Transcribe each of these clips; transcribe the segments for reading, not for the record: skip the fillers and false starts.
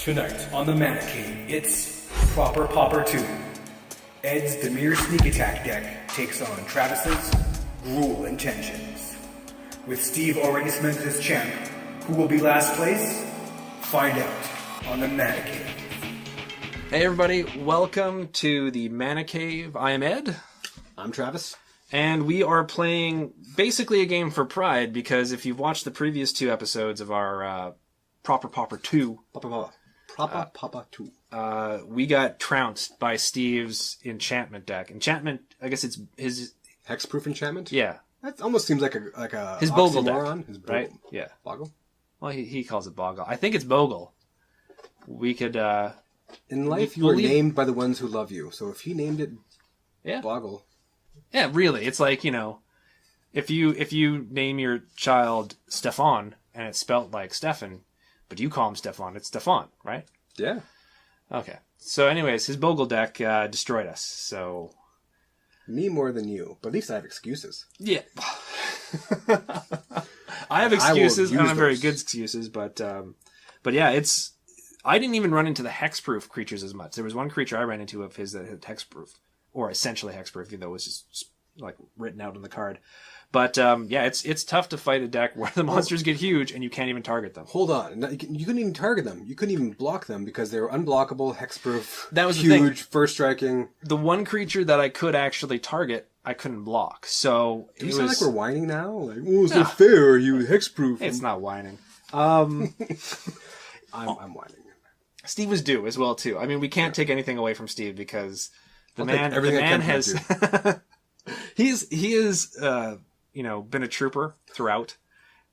Tonight on the Mana Cave, it's Proper Pauper 2. Ed's Dimir Sneak Attack deck takes on Travis's Grual Intentions. With Steve already cemented as champ, who will be last place? Find out on the Mana Cave. Hey everybody, welcome to the Mana Cave. I am Ed. I'm Travis. And we are playing basically a game for pride, because if you've watched the previous two episodes of our Proper Pauper 2... Proper Pauper 2. We got trounced by Steve's enchantment deck. Enchantment, I guess it's his... Hexproof enchantment? Yeah. That almost seems like a his Bogle oxymoron. deck, His Bogle. right? Yeah. Boggle? Well, he calls it Boggle. I think it's Bogle. We could... In life, you are named by the ones who love you. So if he named it Boggle... Yeah, really. It's like, you know, if you name your child Stefan, and it's spelt like Stefan, but you call him Stefan, it's Stefan, right? Yeah. Okay. So anyways, his Bogle deck destroyed us, so... Me more than you, but at least I have excuses. Yeah. I have excuses. I don't have very those. good excuses, but yeah, it's... I didn't even run into the hexproof creatures as much. There was one creature I ran into of his that had hexproof, or essentially hexproof, even though it was just like written out on the card. But yeah, it's tough to fight a deck where the monsters get huge and you can't even target them. Hold on. You couldn't even target them. You couldn't even block them because they were unblockable, hexproof, that was huge, first striking. The one creature that I could actually target, I couldn't block. So Do you sound like we're whining now? Like, oh, it's not fair. You hexproof. It's not whining. I'm whining. Steve was due as well too. I mean, we can't take anything away from Steve because the I'll take man everything I can has from he is you know, been a trooper throughout,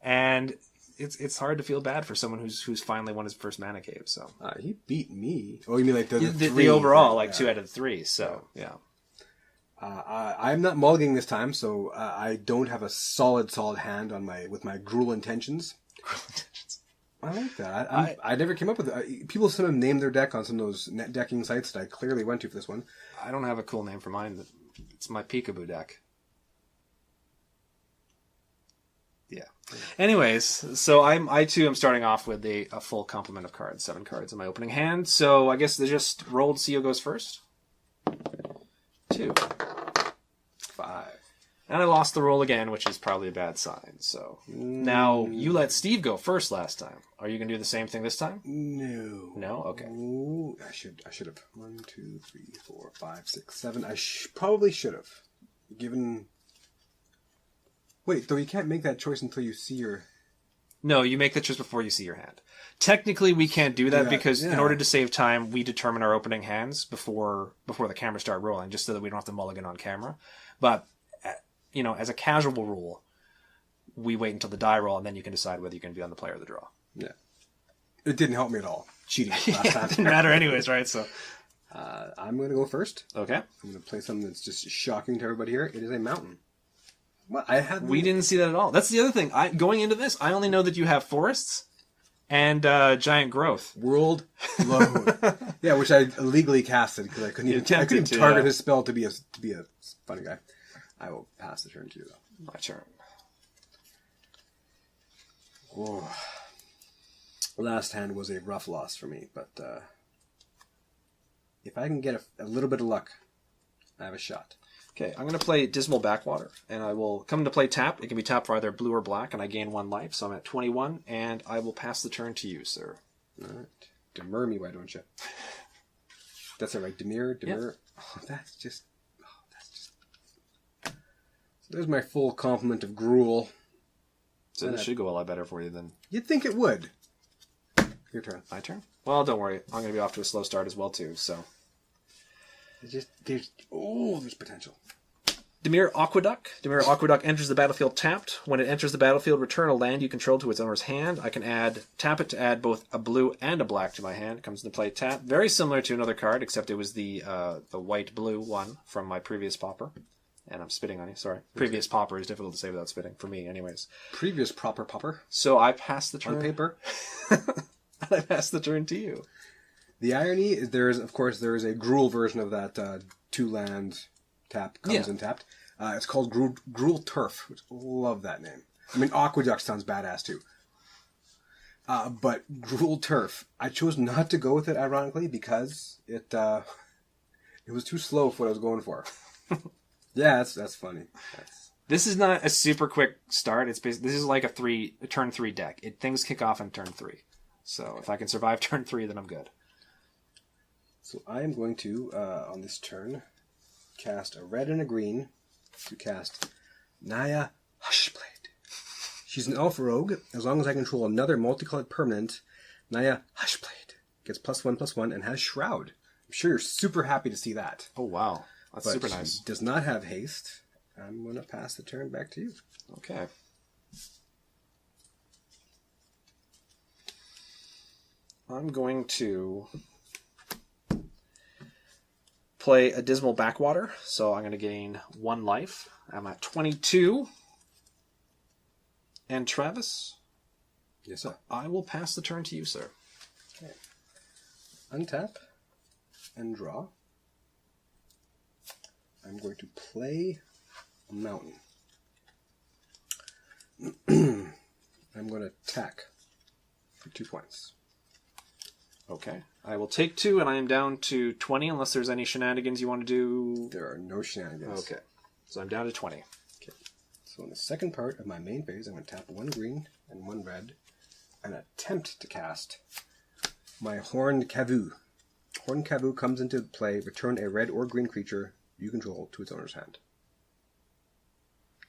and it's hard to feel bad for someone who's finally won his first Mana Cave. So He beat me. Oh, you mean like the the overall, like 2 out of 3. So yeah. I'm not mulliganing this time, so I don't have a solid hand on with my Grual Intentions. I like that. I never came up with it. People sometimes name their deck on some of those net decking sites that I clearly went to for this one. I don't have a cool name for mine. It's my Peekaboo deck. Yeah. Anyways, so I too am starting off with a full complement of cards. 7 cards in my opening hand. So I guess they just rolled. See who goes first. 2, 5. And I lost the roll again, which is probably a bad sign. So now you let Steve go first last time. Are you going to do the same thing this time? No. No? Okay. Ooh, I should have. 1, 2, 3, 4, 5, 6, 7. I probably should have. Given... Wait, though you can't make that choice until you see your... No, you make the choice before you see your hand. Technically, we can't do that because in order to save time, we determine our opening hands before the cameras start rolling, just so that we don't have to mulligan on camera. But... you know, as a casual rule, we wait until the die roll, and then you can decide whether you can be on the play or the draw. Yeah. It didn't help me at all. Cheating last time. It didn't matter anyways, right? So, I'm going to go first. okay. I'm going to play something that's just shocking to everybody here. It is a mountain. What? We didn't see that at all. That's the other thing. Going into this, I only know that you have forests and giant growth. World load. Yeah, which I illegally casted because I couldn't even target his spell to be a funny guy. I will pass the turn to you, though. My turn. Oh. Last hand was a rough loss for me, but if I can get a little bit of luck, I have a shot. Okay, I'm going to play Dismal Backwater, and I will come to play tap. It can be tapped for either blue or black, and I gain 1 life, so I'm at 21, and I will pass the turn to you, sir. All right. Demur me, why don't you? That's all right. Demur. Yep. Oh, that's just... There's my full complement of Gruel. So this should go a lot better for you than... You'd think it would. Your turn. My turn? Well, don't worry. I'm going to be off to a slow start as well, too, so... There's potential. Dimir Aqueduct. Dimir Aqueduct enters the battlefield tapped. When it enters the battlefield, return a land you control to its owner's hand. I can tap it to add both a blue and a black to my hand. It comes into play tap. Very similar to another card, except it was the white-blue one from my previous Pauper. And I'm spitting on you, sorry. Previous Pauper is difficult to say without spitting, for me anyways. Previous Proper Pauper. So I pass the turn. On paper. I pass the turn to you. The irony is there is a Gruel version of that 2-land tap, comes in tapped. It's called Grual Turf, which love that name. I mean, Aqueduct sounds badass too. But Grual Turf, I chose not to go with it, ironically, because it was too slow for what I was going for. Yeah, that's funny. This is not a super quick start. This is like a turn 3 deck. Things kick off on turn 3. So if I can survive turn 3, then I'm good. So I am going to, on this turn, cast a red and a green to cast Naya Hushblade. She's an elf rogue. As long as I control another multicolored permanent, Naya Hushblade gets +1/+1 and has Shroud. I'm sure you're super happy to see that. Oh, wow. That's super nice. She does not have haste. I'm going to pass the turn back to you. Okay. I'm going to play a Dismal Backwater, so I'm going to gain 1 life. I'm at 22. And Travis? Yes, sir. I will pass the turn to you, sir. Okay. Untap and draw. I'm going to play a mountain. I'm going to attack for 2 points. Okay. I will take 2, and I am down to 20, unless there's any shenanigans you want to do. There are no shenanigans. Okay. So I'm down to 20. Okay. So in the second part of my main phase, I'm going to tap 1 green and 1 red and attempt to cast my Horned Kavu. Horned Kavu comes into play. Return a red or green creature you control to its owner's hand.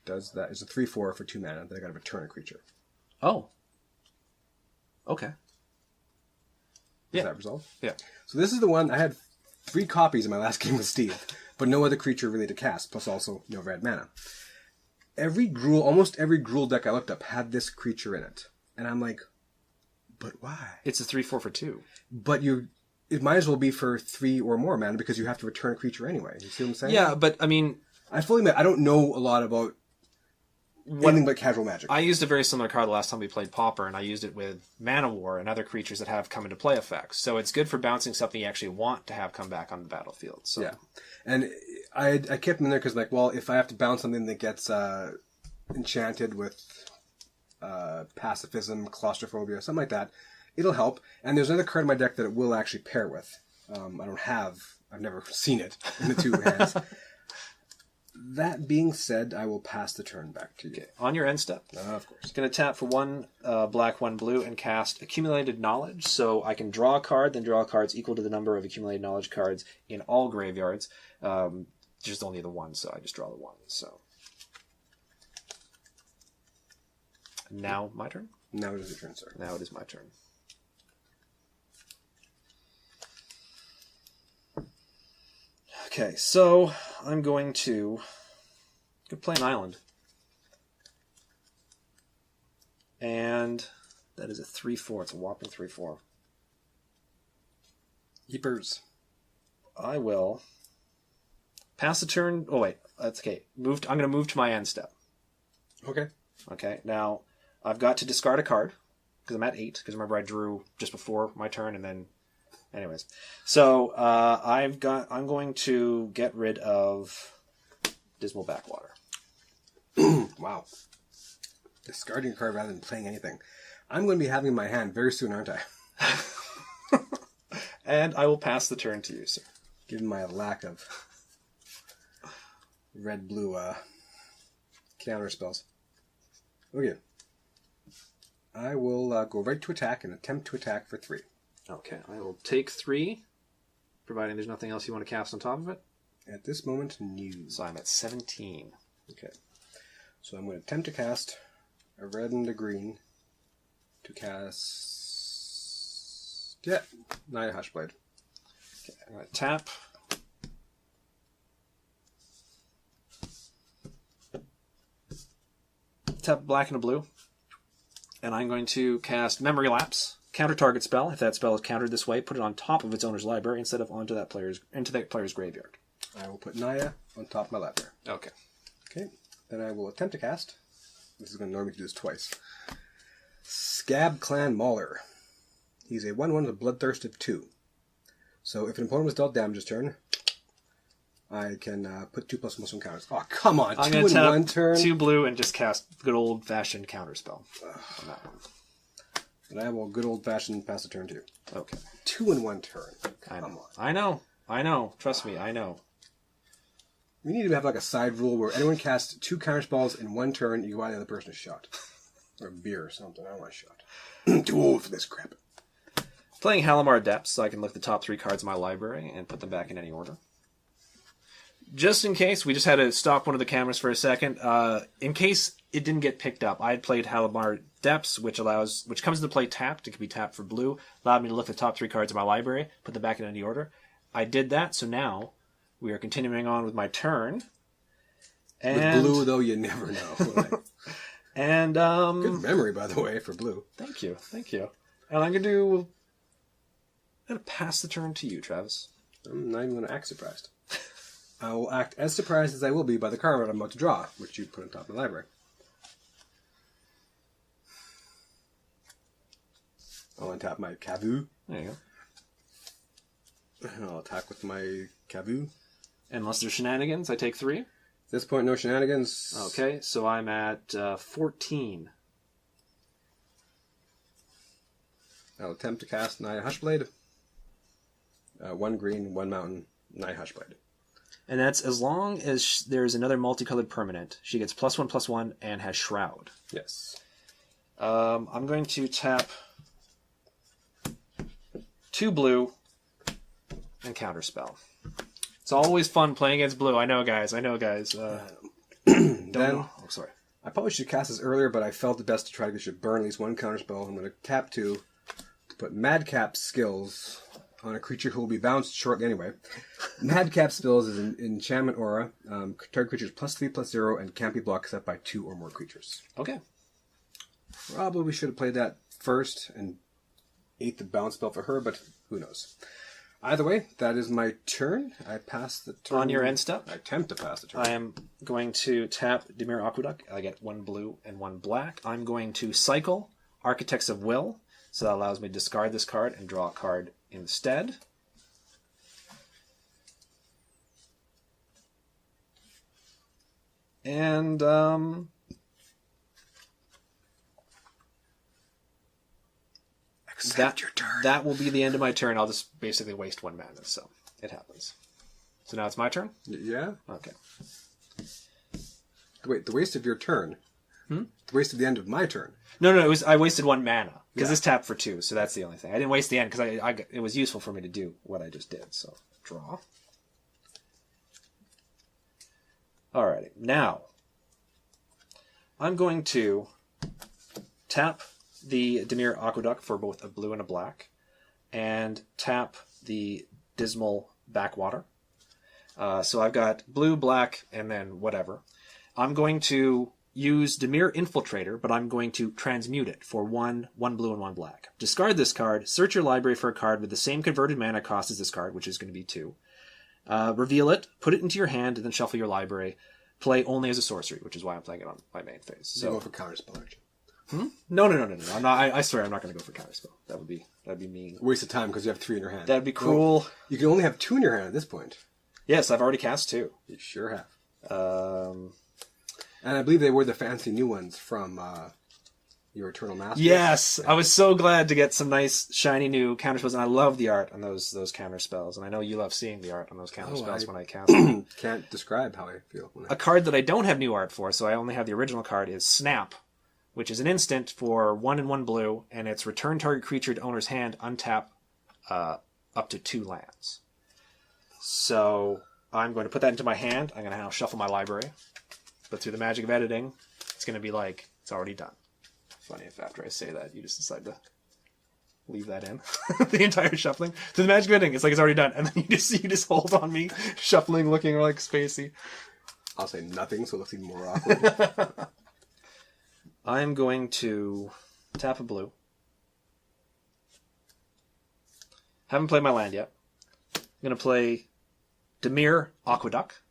Does that is a 3/4 for 2 mana. Then I got to return a creature. Oh. Okay. Does that resolve? Yeah. So this is the one I had 3 copies in my last game with Steve, but no other creature really to cast. Plus also no red mana. Almost every Gruul deck I looked up had this creature in it, and I'm like, but why? It's a 3/4 for 2. But it might as well be for 3 or more mana because you have to return a creature anyway. You see what I'm saying? Yeah, but I mean, I fully admit I don't know a lot about anything but casual Magic. I used a very similar card the last time we played Pauper, and I used it with Mana War and other creatures that have come into play effects. So it's good for bouncing something you actually want to have come back on the battlefield. So. Yeah, and I kept them in there because, like, well, if I have to bounce something that gets enchanted with pacifism, claustrophobia, something like that, it'll help. And there's another card in my deck that it will actually pair with. I've never seen it in the 2 hands. That being said, I will pass the turn back to you. Okay. On your end step. Of course. Going to tap for 1 black, 1 blue, and cast Accumulated Knowledge. So I can draw a card, then draw cards equal to the number of Accumulated Knowledge cards in all graveyards. Just only the 1, so I just draw the 1. So now my turn? Now it is your turn, sir. Now it is my turn. Okay, so I'm going to play an island. And that is a 3/4. It's a whopping 3/4. Yeepers. I will pass the turn. Oh, wait. That's okay. I'm going to move to my end step. Okay. Okay, now I've got to discard a card because I'm at 8. Because remember, I drew just before my turn and then... Anyways, so I'm going to get rid of Dismal Backwater. Wow. Discarding a card rather than playing anything. I'm going to be having in my hand very soon, aren't I? And I will pass the turn to you, sir. Given my lack of red-blue counter spells. Okay. I will go right to attack and attempt to attack for 3. Okay, I will take 3, providing there's nothing else you want to cast on top of it. At this moment, new. So I'm at 17. Okay. So I'm going to attempt to cast a red and a green to cast... Yeah, Naya Hushblade. Okay, I'm going to tap. Tap black and a blue. And I'm going to cast Memory Lapse. Counter target spell. If that spell is countered this way, put it on top of its owner's library instead of into that player's graveyard. I will put Naya on top of my library. Okay. Okay. Then I will attempt to cast. This is going to normally do this twice. Scab Clan Mauler. He's a 1/1 with a Bloodthirst of 2. So if an opponent was dealt damage this turn, I can put 2+1 counters. Oh, come on. I'm 2 going to in 1 tap turn. 2 blue and just cast good old-fashioned counter spell on that one. And I will good old-fashioned pass the turn too. Okay. 2 in 1 turn. I Come know. on. I know. Trust me, I know. We need to have like a side rule where anyone casts 2 counterspells in 1 turn, you buy the other person a shot. Or a beer or something. I don't want a shot. Too old for this crap. Playing Halimar Depths, so I can look the top 3 cards of my library and put them back in any order. Just in case, we just had to stop one of the cameras for a second. In case it didn't get picked up, I had played Halimar Depths, which comes into play tapped. It can be tapped for blue. Allowed me to look at the top 3 cards of my library, put them back in any order. I did that, so now we are continuing on with my turn. And, with blue, though, you never know. and good memory, by the way, for blue. Thank you. And I'm going to pass the turn to you, Travis. I'm not even going to act surprised. I will act as surprised as I will be by the card I'm about to draw, which you put on top of the library. I'll untap my Kavu. There you go. And I'll attack with my Kavu. Unless there's shenanigans, I take 3. At this point, no shenanigans. Okay, so I'm at 14. I'll attempt to cast Naya Hushblade. 1 green, 1 mountain, Naya Hushblade. And that's as long as there's another multicolored permanent. She gets +1/+1 and has Shroud. Yes. I'm going to tap 2 blue and counterspell. It's always fun playing against blue. I know, guys. Then, Oh, sorry. I probably should cast this earlier, but I felt it best to try to get you burn at least 1 counterspell. I'm going to tap 2 to put Madcap skills on a creature who will be bounced shortly anyway. Madcap spells is an enchantment aura. Target creatures +3/+0 and can't be blocked except by 2 or more creatures. Okay. Probably should have played that first and ate the bounce spell for her, but who knows. Either way, that is my turn. I pass the turn. On your end step? I attempt to pass the turn. I am going to tap Dimir Aqueduct. I get 1 blue and 1 black. I'm going to cycle Architects of Will, so that allows me to discard this card and draw a card instead. And Accept your turn. That will be the end of my turn. I'll just basically waste 1 mana, so it happens. So now it's my turn? Yeah? Okay. Wait, the waste of your turn? The waste of the end of my turn? No, I wasted 1 mana, because Yeah. this tapped for 2, so that's the only thing. I didn't waste the end, because it was useful for me to do what I just did, so draw. Alrighty, now, I'm going to tap the Dimir Aqueduct for both a blue and a black, and tap the Dismal Backwater. So I've got blue, black, and then whatever. I'm going to use Dimir Infiltrator, but I'm going to transmute it for 1 blue and 1 black. Discard this card, search your library for a card with the same converted mana cost as this card, which is going to be 2. Reveal it, put it into your hand, and then shuffle your library. Play only as a sorcery, which is why I'm playing it on my main phase. So go for counterspell, aren't you? No. I'm not. I swear I'm not going to go for counterspell. That'd be mean. Waste of time because you have 3 in your hand. That'd be cruel. Well, you can only have 2 in your hand at this point. Yes, I've already cast 2. You sure have. And I believe they were the fancy new ones from your Eternal Masters. Yes, I was so glad to get some nice shiny new counterspells, and I love the art on those counterspells, and I know you love seeing the art on those counterspells when I cast them. Can't describe how I feel. A card that I don't have new art for, so I only have the original card, is Snap, which is an instant for 1 and 1 blue, and it's return target creature to owner's hand, untap up to 2 lands. So I'm going to put that into my hand. I'm going to now shuffle my library. But through the magic of editing, it's going to be like, it's already done. Funny if after I say that, you just decide to leave that in. The entire shuffling. Through the magic of editing, it's like it's already done. And then you just hold on me, shuffling, looking like spacey. I'll say nothing, so it looks even more awkward. I'm going to tap a blue. Haven't played my land yet. I'm going to play Dimir Aqueduct.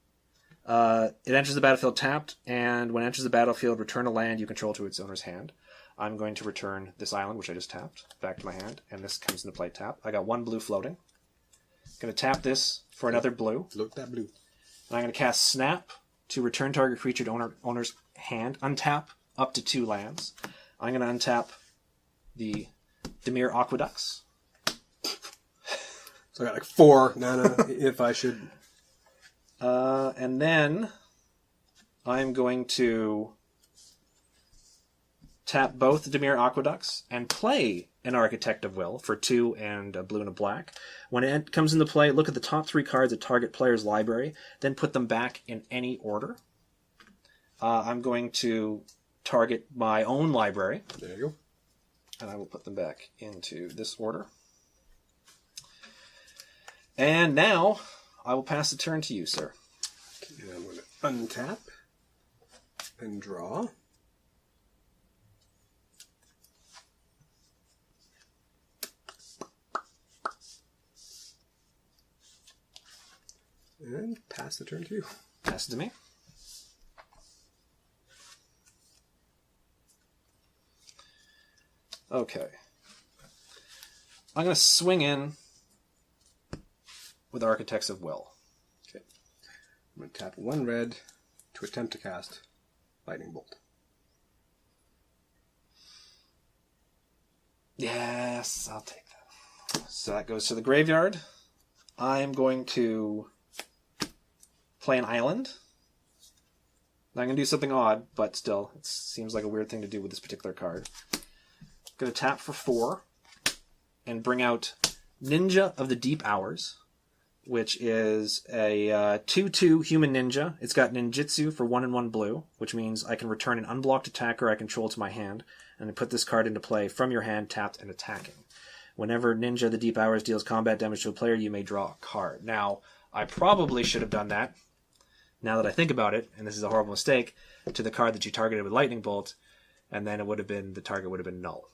It enters the battlefield tapped, and when it enters the battlefield, return a land you control to its owner's hand. I'm going to return this island, which I just tapped, back to my hand, and this comes into play tapped. I got 1 blue floating. Going to tap this for another blue. Look that blue. And I'm going to cast Snap to return target creature to owner's hand, untap up to 2 lands. I'm going to untap the Dimir Aqueducts. So I got like 4 mana if I should. And then I'm going to tap both Dimir Aqueducts and play an Architect of Will for 2 and a blue and a black. When it comes into play, look at the top 3 cards of target player's library, then put them back in any order. I'm going to target my own library. There you go. And I will put them back into this order. And now I will pass the turn to you, sir. Okay, I'm going to untap and draw. And pass the turn to you. Pass it to me. Okay. I'm going to swing in with Architects of Will. Okay. I'm going to tap 1 red to attempt to cast Lightning Bolt. Yes, I'll take that. So that goes to the graveyard. I'm going to play an island. I'm going to do something odd, but still, it seems like a weird thing to do with this particular card. I'm going to tap for 4 and bring out Ninja of the Deep Hours, which is a 2/2 human ninja. It's got ninjutsu for 1 and 1 blue, which means I can return an unblocked attacker I control to my hand, and then put this card into play from your hand, tapped and attacking. Whenever Ninja of the Deep Hours deals combat damage to a player, you may draw a card. Now, I probably should have done that, now that I think about it, and this is a horrible mistake, to the card that you targeted with Lightning Bolt, and then it would have been, the target would have been null.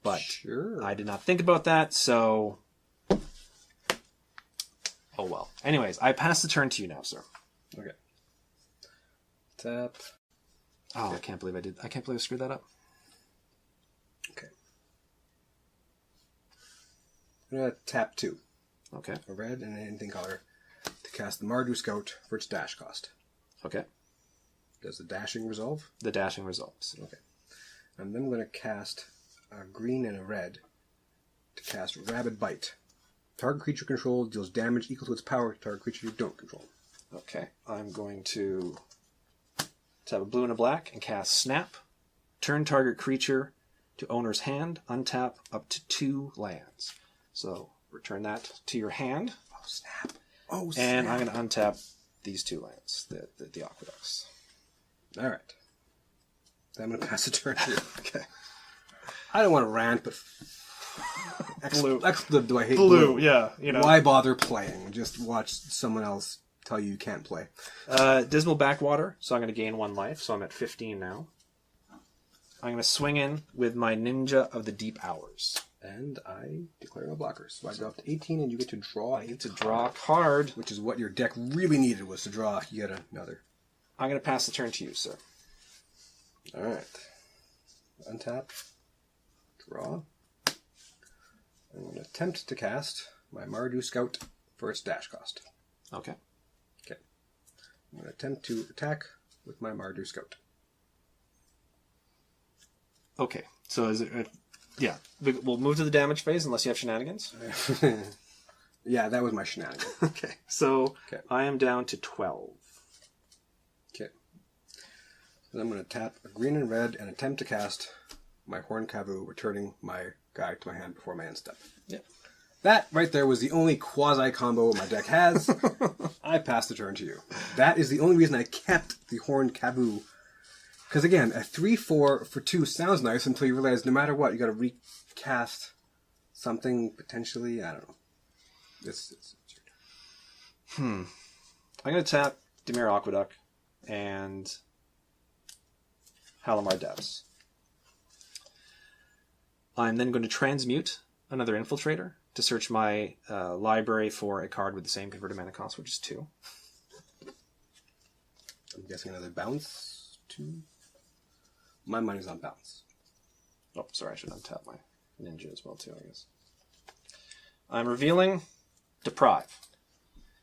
But sure. I did not think about that, so oh well. Anyways, I pass the turn to you now, sir. Okay. Tap. Oh, Okay. I can't believe I screwed that up. Okay. I'm going to tap 2. Okay. A red and anything color to cast the Mardu Scout for its dash cost. Okay. Does the dashing resolve? The dashing resolves. Okay. And then I'm going to cast a green and a red to cast Rabid Bite. Target creature control deals damage equal to its power to target creature you don't control. Okay. I'm going to tap a blue and a black and cast Snap. Turn target creature to owner's hand. Untap up to 2 lands. So return that to your hand. Oh, snap. Oh, snap. And I'm going to untap these 2 lands, the Aqueducts. All right. Then I'm going to pass the turn to you. Okay. I don't want to rant, but Blue. do I hate Blue, yeah. You know. Why bother playing? Just watch someone else tell you can't play. Dismal Backwater, so I'm going to gain 1 life, so I'm at 15 now. I'm going to swing in with my Ninja of the Deep Hours. And I declare no blockers. So I go up to 18 and you get to draw. I get to draw a card. Which is what your deck really needed, was to draw yet another. I'm going to pass the turn to you, sir. Alright. Untap. Draw. I'm going to attempt to cast my Mardu Scout for its dash cost. Okay. Okay. I'm going to attempt to attack with my Mardu Scout. Okay, so is it... yeah, we'll move to the damage phase unless you have shenanigans. Yeah, that was my shenanigan. Okay, so Okay. I am down to 12. Okay. Then I'm going to tap a green and red and attempt to cast my Horn Kavu, returning my guy to my hand before my end step. Yep. That right there was the only quasi-combo my deck has. I pass the turn to you. That is the only reason I kept the Horn Kavu. Because again, a 3/4 for 2 sounds nice until you realize no matter what, you got to recast something potentially. I don't know. It's I'm going to tap Dimir Aqueduct and Halimar Depths. I'm then going to transmute another Infiltrator to search my library for a card with the same converted mana cost, which is 2. I'm guessing another bounce 2. My money's on bounce. Oh, sorry, I should untap my Ninja as well, too, I guess. I'm revealing Deprive.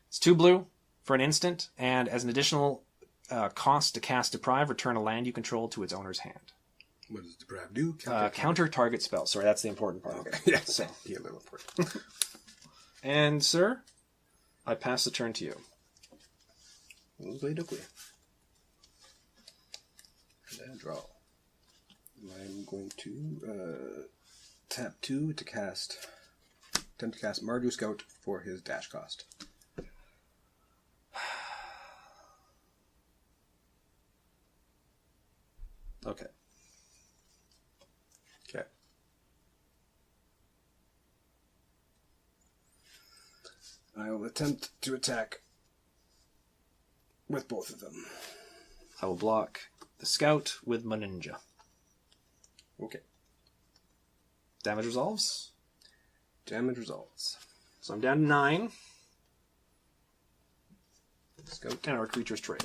It's 2 blue for an instant, and as an additional cost to cast Deprive, return a land you control to its owner's hand. What does deprive do? Counter target spell. Sorry, that's the important part. Okay. Yeah, So, be a little important. and sir, I pass the turn to you. Oakley. And I draw. I'm going to tap 2 to cast. Attempt to cast Mardu Scout for his dash cost. Okay. Okay. I will attempt to attack with both of them. I will block the scout with my ninja. Okay. Damage resolves. Damage results. So I'm down to 9. Scout. And our creatures trade.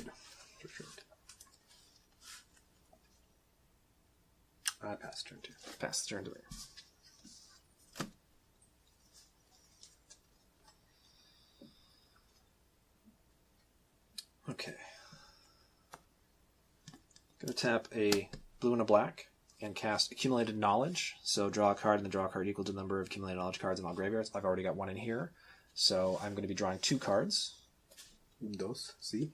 I pass turn 2. Pass the turn to me. Okay. Gonna tap a blue and a black and cast Accumulated Knowledge. So draw a card and the draw card equal to the number of accumulated knowledge cards in all graveyards. I've already got one in here. So I'm going to be drawing 2 cards. Dos. See?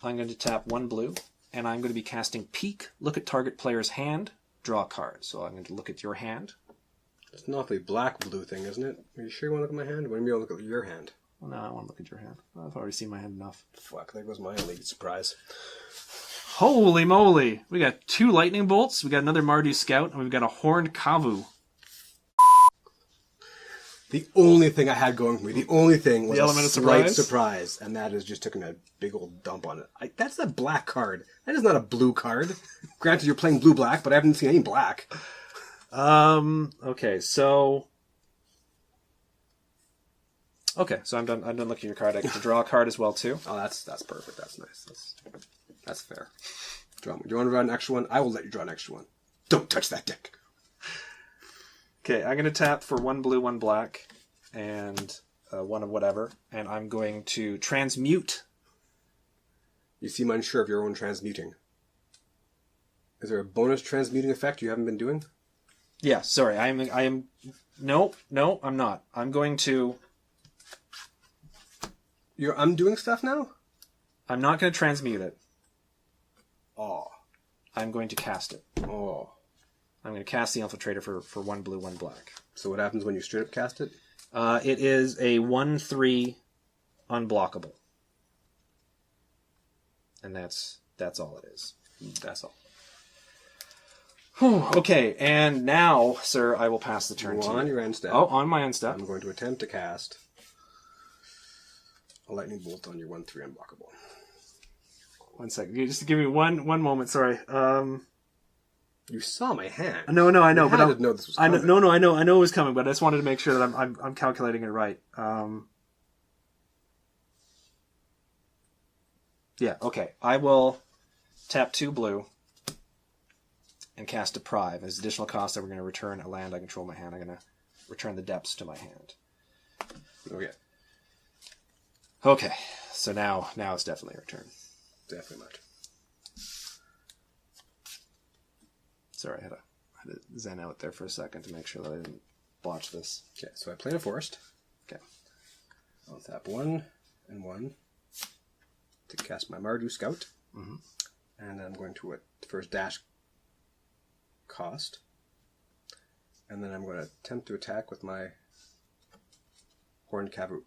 I'm going to tap 1 blue, and I'm going to be casting Peek. Look at target player's hand, draw a card. So I'm going to look at your hand. It's an awfully black-blue thing, isn't it? Are you sure you want to look at my hand? Why don't you look at your hand? Well, no, I want to look at your hand. I've already seen my hand enough. Fuck, there goes my only surprise. Holy moly! We got 2 lightning bolts, we got another Mardu Scout, and we've got a Horned Kavu. The only thing I had going for me, the only thing was The element a of slight surprise? surprise, and that is just taking a big old dump on it. That's a black card. That is not a blue card. Granted, you're playing blue-black, but I haven't seen any black. Okay, so... Okay, so I'm done looking at your card. I get to draw a card as well, too. Oh, that's perfect. That's nice. That's fair. Do you want to draw an extra one? I will let you draw an extra one. Don't touch that deck. Okay, I'm going to tap for 1 blue, 1 black, and 1 of whatever, and I'm going to transmute. You seem unsure of your own transmuting. Is there a bonus transmuting effect you haven't been doing? Yeah, sorry, I am. No, I'm not. I'm going to. You're undoing stuff now? I'm not going to transmute it. Oh. I'm going to cast it. Oh. I'm going to cast the Infiltrator for 1 blue, 1 black. So what happens when you straight up cast it? It is a 1/3 unblockable. And that's all it is. That's all. Whew, okay, and now, sir, I will pass the turn to you. On your end step. Oh, on my end step. I'm going to attempt to cast a lightning bolt on your 1/3 unblockable. 1 second. Just give me one moment. Sorry. You saw my hand. No, I know, you but had to know this was coming. I know it was coming, but I just wanted to make sure that I'm calculating it right. Yeah. Okay. I will tap 2 blue and cast Deprive. As additional cost that we're going to return a land I control my hand. I'm going to return the depths to my hand. Okay. Okay. So now it's definitely a return. Definitely not. Sorry, I had to zen out there for a second to make sure that I didn't botch this. Okay, so I played a forest. Okay. I'll tap 1 and 1 to cast my Mardu Scout. Mm-hmm. And I'm going to first dash cost. And then I'm going to attempt to attack with my Horned Kavu.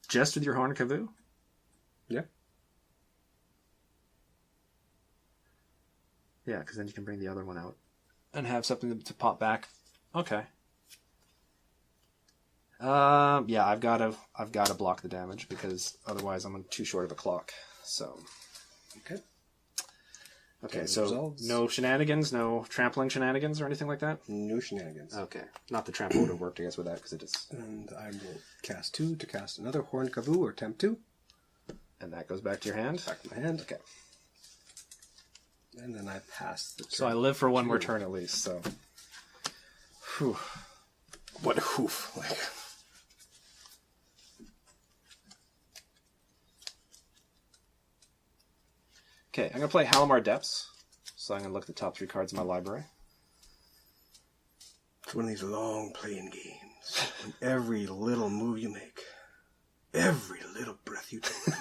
Just with your Horned Kavu? Yeah. Yeah, because then you can bring the other one out and have something to pop back. Okay. Yeah, I've got to block the damage because otherwise I'm too short of a clock. So. Okay. So results. No shenanigans, no trampling shenanigans or anything like that. No shenanigans. Okay. Not the trample would have worked, I guess, with that because it is. And I will cast 2 to cast another Horned Kavu or attempt 2. And that goes back to your hand. Back to my hand. Okay. And then I pass the turn. So I live for one more turn at least. So. Whew. What a hoof. Like. Okay, I'm going to play Halimar Depths. So I'm going to look at the top 3 cards in my library. It's one of these long playing games. And every little move you make, every little breath you take.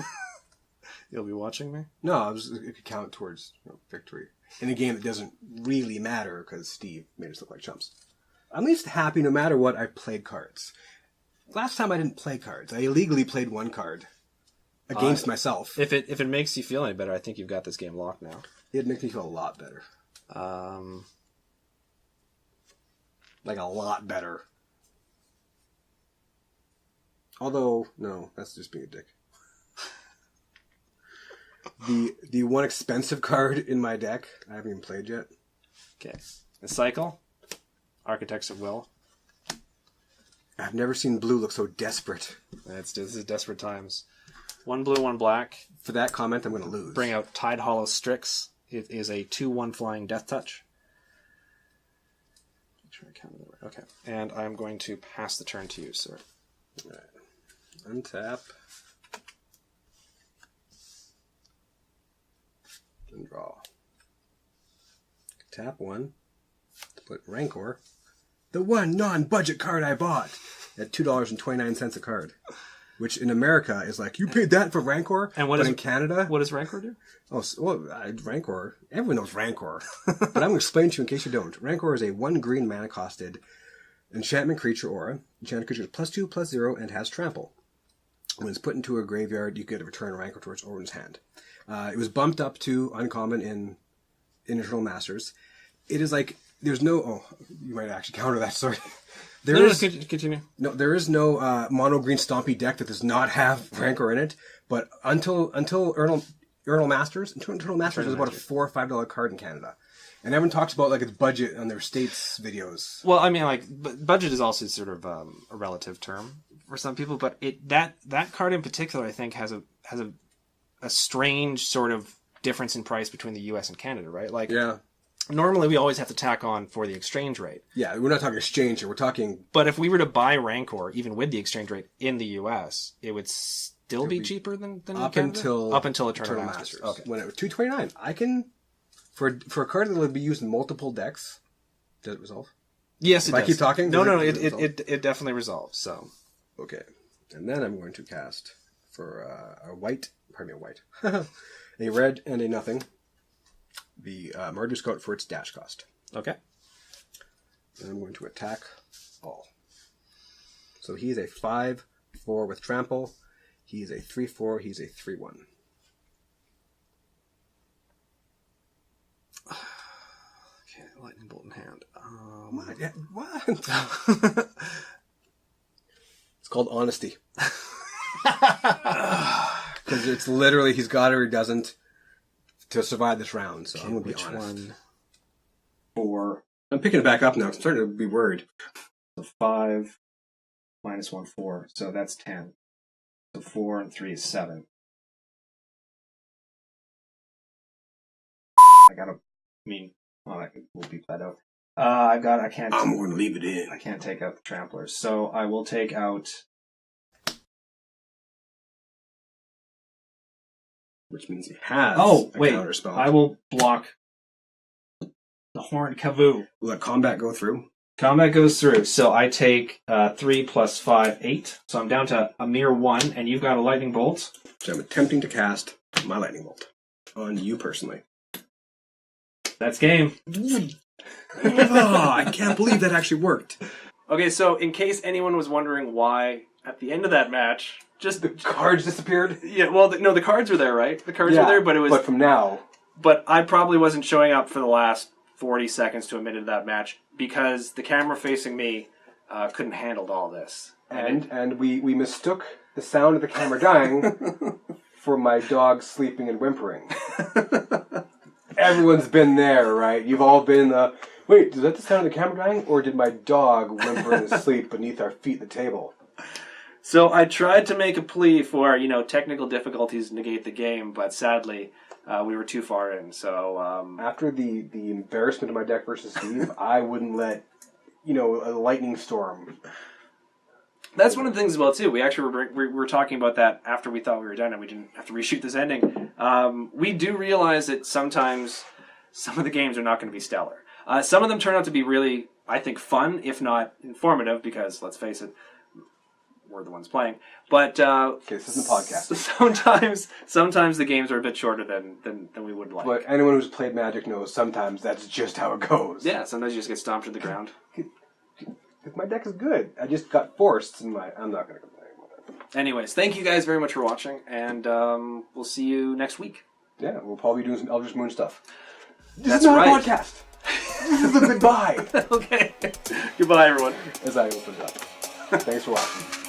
You'll be watching me? No, it could count towards victory. In a game that doesn't really matter because Steve made us look like chumps. I'm at least happy no matter what I played cards. Last time I didn't play cards. I illegally played 1 card against myself. If it makes you feel any better, I think you've got this game locked now. It'd make me feel a lot better. Like a lot better. Although, no, that's just being a dick. The one expensive card in my deck, I haven't even played yet. Okay. The cycle. Architects of Will. I've never seen blue look so desperate. This is desperate times. 1 blue, 1 black. For that comment, I'm going to lose. Bring out Tide Hollow Strix. It is a 2/1 flying death touch. Make sure I counted that right. Okay. And I'm going to pass the turn to you, sir. All right. Untap. And draw. Tap 1. To put Rancor. The one non-budget card I bought at $2.29 a card. Which in America is like, you paid that for Rancor? And in Canada... What does Rancor do? Oh, Rancor. Everyone knows Rancor. But I'm going to explain to you in case you don't. Rancor is a 1 green mana costed enchantment creature aura. Enchanted creature is +2/+0 and has trample. When it's put into a graveyard, you get to return Rancor to its owner's hand. It was bumped up to uncommon in Eternal Masters. It is like, there's no... Oh, you might actually counter that, sorry. Continue. No, there is no mono green stompy deck that does not have Rancor in it. But until Eternal Masters was about a $4 or $5 card in Canada, and everyone talks about like its budget on their states videos. Well, I mean, like budget is also sort of a relative term for some people, but that card in particular, I think, has a strange sort of difference in price between the U.S. and Canada, right? Like, yeah. Normally, we always have to tack on for the exchange rate. Yeah, we're not talking exchange here. We're talking... But if we were to buy Rancor, even with the exchange rate in the U.S., it would still be cheaper than up until Eternal Masters. Okay. When it was $2.29, I can... For a card that will be used in multiple decks... Does it resolve? Yes, it does. If I keep talking? No, it definitely resolves, so... Okay. And then I'm going to cast for a white... Pardon me, a white. A red and a nothing. The Mardu Scout for its dash cost. Okay. And I'm going to attack all. So he's a 5/4 with trample. He's a 3/4. He's a 3/1. Okay, lightning bolt in hand. What? Yeah, what? It's called honesty. Because it's literally he's got it or he doesn't to survive this round. So okay, I'm going to be honest. One? 4. I'm picking it back up now. I'm starting to be worried. So 5 minus 1, 4. So that's 10. So 4 and 3 is 7. We'll beep that out. I'm going to leave it in. I can't take out the tramplers. So I will take out... Which means he has counterspell. I will block the Horned Kavoo. Will that combat go through? Combat goes through. So I take 3 plus 5, 8. So I'm down to a mere 1, and you've got a lightning bolt. So I'm attempting to cast my lightning bolt on you personally. That's game. I can't believe that actually worked. Okay, so in case anyone was wondering why, at the end of that match... Just the cards disappeared? Yeah, well, the cards were there, right? The cards were there, but it was... But from now... But I probably wasn't showing up for the last 40 seconds to a minute of that match because the camera facing me couldn't handle all this. And we mistook the sound of the camera dying for my dog sleeping and whimpering. Everyone's been there, right? You've all been wait, is that the sound of the camera dying? Or did my dog whimper in his sleep beneath our feet at the table? So I tried to make a plea for, technical difficulties negate the game, but sadly, we were too far in. So after the embarrassment of my deck versus Steve, I wouldn't let, a lightning storm. That's one of the things as well, too. We actually were talking about that after we thought we were done and we didn't have to reshoot this ending. We do realize that sometimes some of the games are not going to be stellar. Some of them turn out to be really, I think, fun, if not informative, because, let's face it, we're the ones playing. But Okay, this isn't a podcast. sometimes the games are a bit shorter than we would like. But anyone who's played Magic knows sometimes that's just how it goes. Yeah, sometimes you just get stomped to the ground. If my deck is good, I just got forced, and I'm not going to complain about that. Anyways, thank you guys very much for watching, and we'll see you next week. Yeah, we'll probably be doing some Eldritch Moon stuff. This That's is not right. a podcast. This is a goodbye. Okay. Goodbye, everyone. As I open it up. Thanks for watching.